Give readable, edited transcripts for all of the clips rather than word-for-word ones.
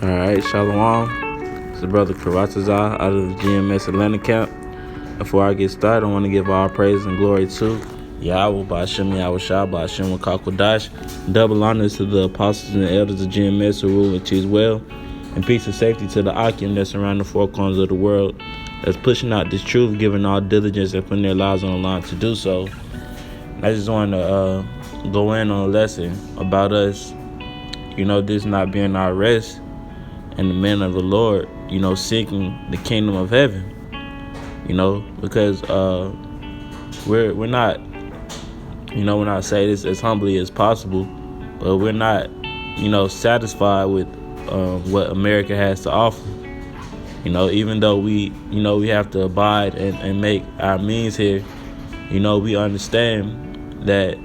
Alright, Shalom. It's the brother Karatazar out of the GMS Atlanta camp. Before I get started, I want to give all praise and glory to Yahweh, Ba'ashem Yahushua, Ba'ashem Wakakwadash. Double honors to the apostles and the elders of GMS who rule and teach well. And peace and safety to the Akim that surround the four corners of the world that's pushing out this truth, giving all diligence and putting their lives on the line to do so. I just want to go in on a lesson about us, this not being our rest and the men of the Lord, seeking the kingdom of heaven, because we're not, when I say this as humbly as possible, but we're not, satisfied with what America has to offer. Even though we have to abide and make our means here, we understand that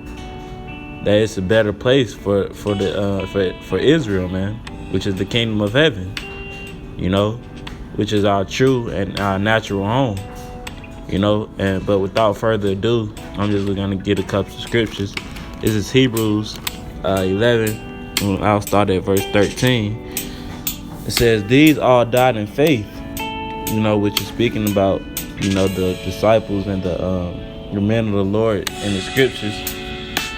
it's a better place for Israel, man, which is the kingdom of heaven, which is our true and our natural home, but without further ado, I'm just going to get a couple of scriptures. This is Hebrews 11. I'll start at verse 13. It says, "These all died in faith," which is speaking about, the disciples and the men of the Lord in the scriptures,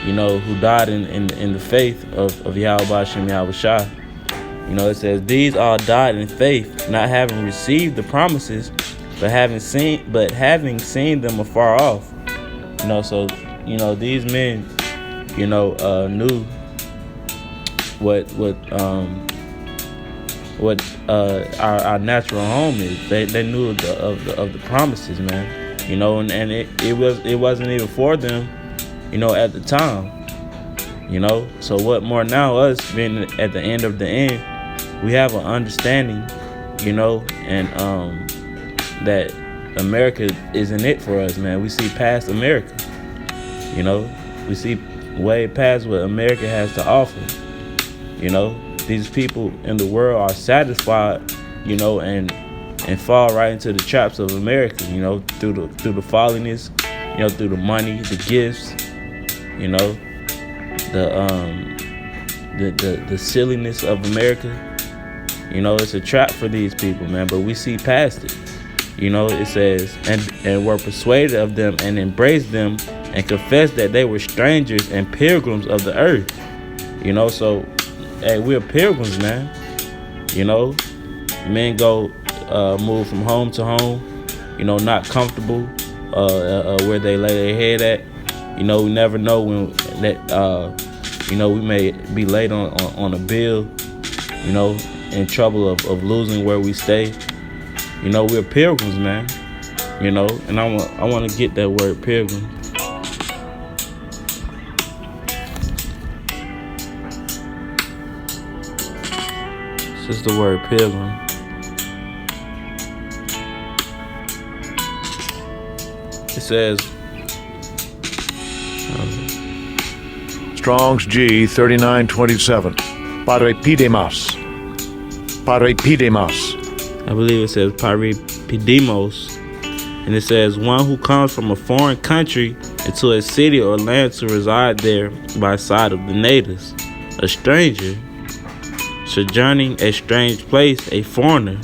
who died in the faith of Yahweh Ba'ashem Yahushua. It says, "These all died in faith, not having received the promises, but having seen them afar off." So these men, knew what our natural home is. They knew of the promises, man. And it wasn't even for them, at the time. So what more now, us being at the end of the end, we have an understanding, and that America isn't it for us, man. We see past America. We see way past what America has to offer. These people in the world are satisfied, and fall right into the traps of America, through the folliness, through the money, the gifts, the silliness of America. It's a trap for these people, man, but we see past it. It says, and were persuaded of them and embraced them and confessed that they were strangers and pilgrims of the earth. So, hey, we're pilgrims, man. Men go move from home to home, not comfortable where they lay their head at. We never know when that, we may be late on a bill, in trouble of losing where we stay. We're pilgrims, man. And I want to get that word pilgrim. This is the word pilgrim. It says, Strong's G 3927. Parepidemos. I believe it says parepidemos. And it says, one who comes from a foreign country into a city or land to reside there by side of the natives. A stranger, sojourning a strange place, a foreigner,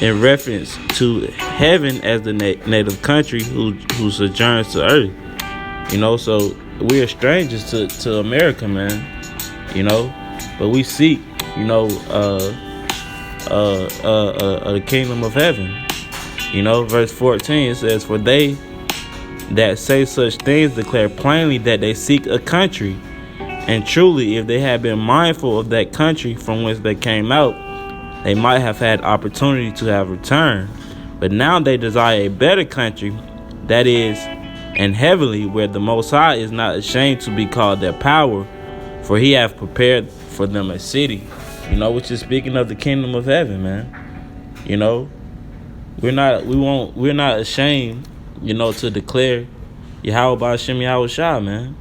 in reference to heaven as the native country who sojourns to earth. So we are strangers to America, man. But we seek, the kingdom of heaven. Verse 14, it says, "For they that say such things declare plainly that they seek a country. And truly, if they had been mindful of that country from whence they came out, they might have had opportunity to have returned. But now they desire a better country, that is, and heavenly, where the Most High is not ashamed to be called their power, for he hath prepared for them a city." Which is speaking of the kingdom of heaven, man. We're not ashamed, to declare Yahweh Ba'ashem Yahushua, man.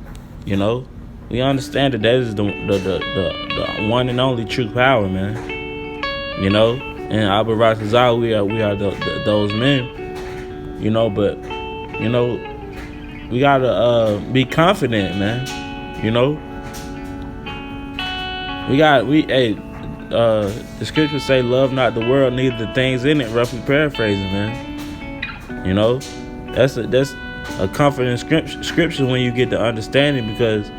We understand that is the one and only true power, man. And Abba Ratazal, we are those men. But we gotta be confident, man. the scriptures say, "Love not the world, neither the things in it." Roughly paraphrasing, man. You know, that's a comforting scripture when you get the understanding, because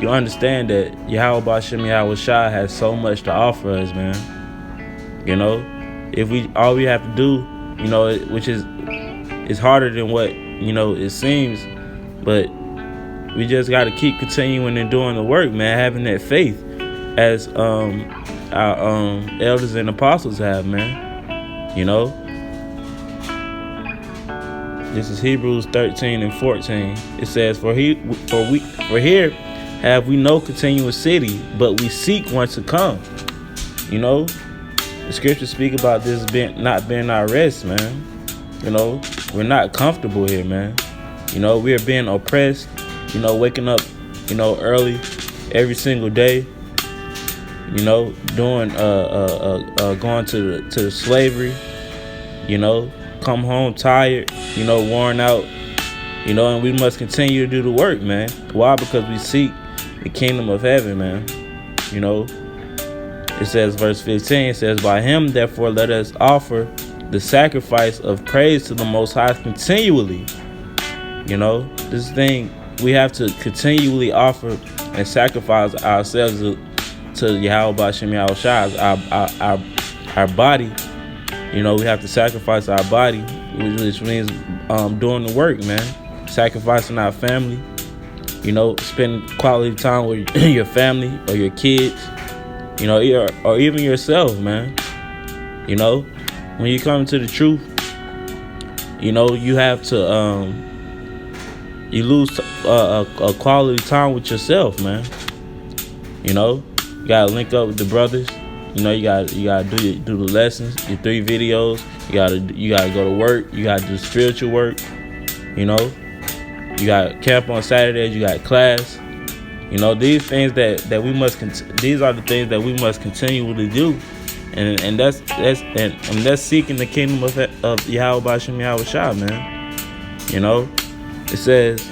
you understand that Yahweh Ba'Shem Yahweh Shai has so much to offer us, man. You know, if all we have to do, you know, which is harder than what, you know, it seems, but we just got to keep continuing and doing the work, man. Having that faith, as our elders and apostles have, man. You know, this is Hebrews 13 and 14. It says, For here have we no continuous city, but we seek one to come. You know, the scriptures speak about this not being our rest, man. You know, we're not comfortable here, man. You know, we are being oppressed. You know, waking up, you know, early every single day. You know, doing going to the slavery. You know, come home tired. You know, worn out. You know, and we must continue to do the work, man. Why? Because we seek the kingdom of heaven, man. You know, it says, verse 15, it says, By him, therefore, let us offer the sacrifice of praise to the Most High continually. You know, this thing, we have to continually offer and sacrifice ourselves to Yahweh Ba'Shem Yahweh Shai, our body. You know, we have to sacrifice our body, which means doing the work, man. Sacrificing our family. You know, spending quality time with your family or your kids. You know, or even yourself, man. You know, when you come to the truth, you know, you have to you lose a quality time with yourself, man. You know, you gotta link up with the brothers. You know, you gotta do the lessons, your 3 videos. You gotta go to work. You gotta do spiritual work. You know, you got camp on Saturdays. You got class. You know, these things that we must. These are the things that we must continually do, and that's seeking the kingdom of Yahweh Ba'Shem Yahweh Shai, man. You know, it says,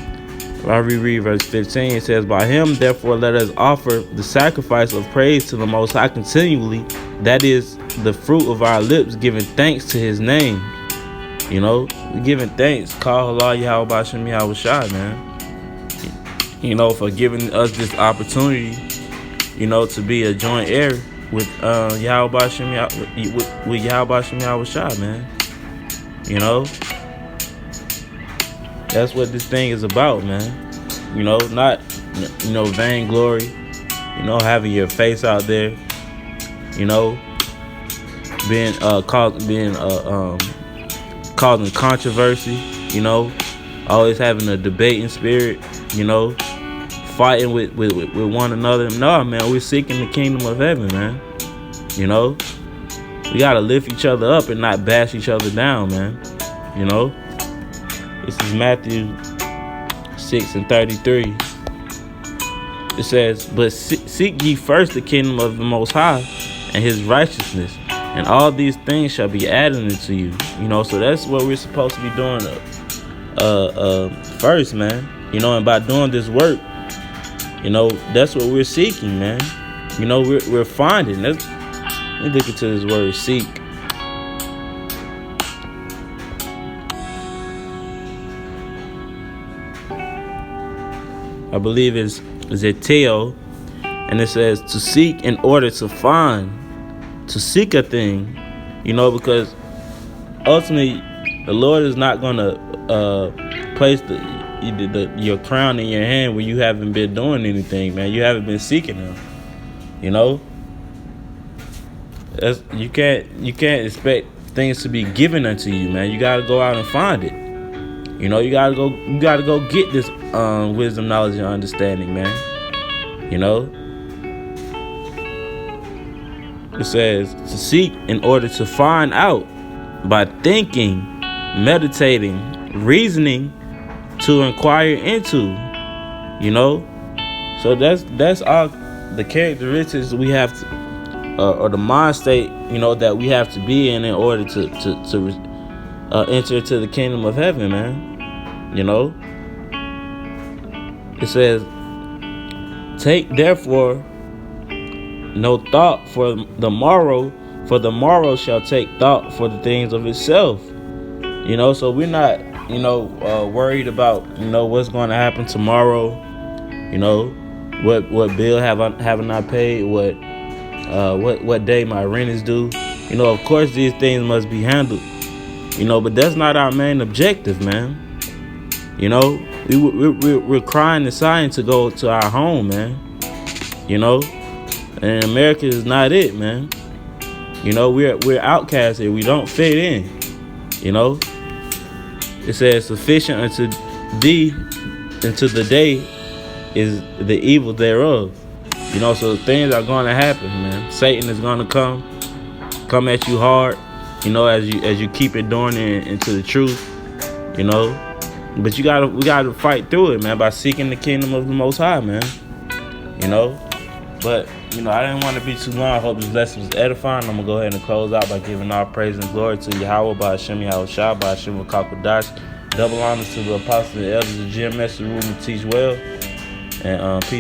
if I reread verse 15, it says, By him, therefore, let us offer the sacrifice of praise to the Most High continually. That is the fruit of our lips, giving thanks to his name. You know, giving thanks. Call Allah Yahweh Ba'Shem Yahweh Shai, man. You know, for giving us this opportunity, you know, to be a joint heir with Yahweh Ba'Shem Yahweh Shai, man. You know, that's what this thing is about, man. You know, not, you know, vainglory. You know, having your face out there. You know, causing controversy. You know, always having a debating spirit. You know, fighting with one another. No, man, we're seeking the kingdom of heaven, man. You know, we gotta lift each other up and not bash each other down, man. You know, this is Matthew 6:33. It says, But seek ye first the kingdom of the Most High and his righteousness, and all these things shall be added unto you. You know, so that's what we're supposed to be doing first, man. You know, and by doing this work, you know, that's what we're seeking, man. You know, we're finding. Let me look into this word, seek. I believe it's zeteo, and it says to seek in order to find, to seek a thing. You know, because ultimately the Lord is not gonna place your crown in your hand when you haven't been doing anything, man. You haven't been seeking him. You know, you can't expect things to be given unto you, man. You gotta go out and find it. You know, you gotta go get this wisdom, knowledge, and understanding, man. You know, it says to seek in order to find out, by thinking, meditating, reasoning, to inquire into. You know, so that's all the characteristics we have to, or the mind state, you know, that we have to be in order to enter into the kingdom of heaven, man. You know, it says, take therefore no thought for the morrow, for the morrow shall take thought for the things of itself. So we're not, worried about, what's going to happen tomorrow. What bill haven't I paid? What day my rent is due? Of course these things must be handled. But that's not our main objective, man. We're crying and sighing to go to our home, man. And America is not it, man. We're outcasts here. We don't fit in. It says sufficient unto thee, unto the day is the evil thereof. So things are going to happen, man. Satan is going to come at you hard, as you keep enduring into the truth, But we gotta fight through it, man, by seeking the kingdom of the Most High, man. But I didn't want to be too long. I hope this lesson was edifying. I'm gonna go ahead and close out by giving all praise and glory to Yahweh, by Hashem Yahushua, by Hashem Kakodash. Double honors to the apostles and elders of GMS who rule and teach well. And peace.